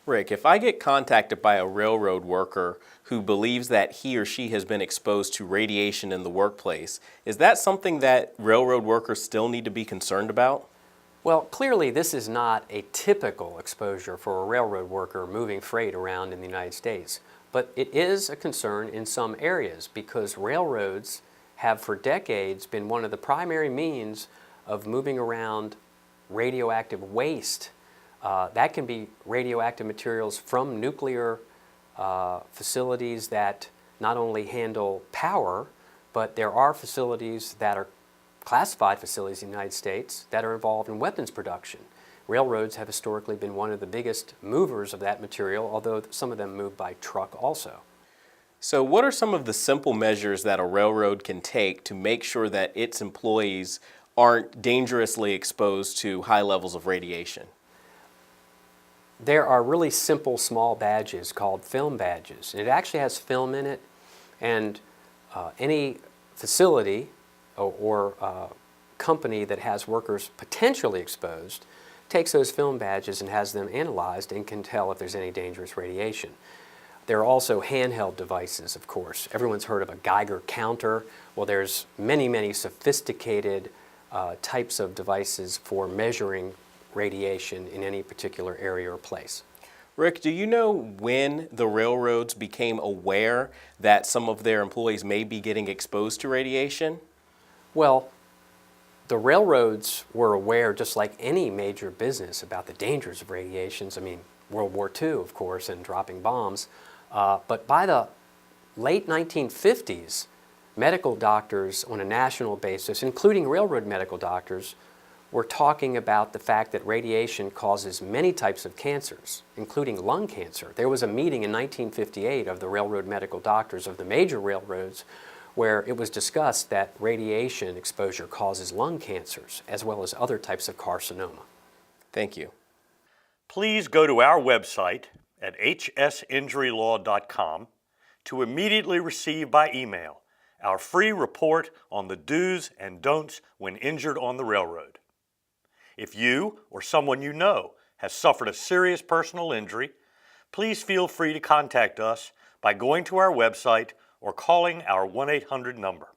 Rick, if I get contacted by a railroad worker who believes that he or she has been exposed to radiation in the workplace, is that something that railroad workers still need to be concerned about? Well, clearly this is not a typical exposure for a railroad worker moving freight around in the United States, but it is a concern in some areas because railroads have for decades been one of the primary means of moving around radioactive waste. That can be radioactive materials from nuclear facilities that not only handle power, but there are facilities that are classified facilities in the United States that are involved in weapons production. Railroads have historically been one of the biggest movers of that material, although some of them move by truck also. So what are some of the simple measures that a railroad can take to make sure that its employees aren't dangerously exposed to high levels of radiation? There are really simple small badges called film badges. It actually has film in it, and any facility or company that has workers potentially exposed takes those film badges and has them analyzed and can tell if there's any dangerous radiation. There are also handheld devices, of course. Everyone's heard of a Geiger counter. Well, there's many sophisticated types of devices for measuring radiation in any particular area or place. Rick, do you know when the railroads became aware that some of their employees may be getting exposed to radiation? Well, the railroads were aware, just like any major business, about the dangers of radiations. I mean, World War II, of course, and dropping bombs. But by the late 1950s, medical doctors on a national basis, including railroad medical doctors, were talking about the fact that radiation causes many types of cancers, including lung cancer. There was a meeting in 1958 of the railroad medical doctors of the major railroads where it was discussed that radiation exposure causes lung cancers as well as other types of carcinoma. Thank you. Please go to our website at hsinjurylaw.com to immediately receive by email our free report on the do's and don'ts when injured on the railroad. If you or someone you know has suffered a serious personal injury, please feel free to contact us by going to our website or calling our 1-800 number.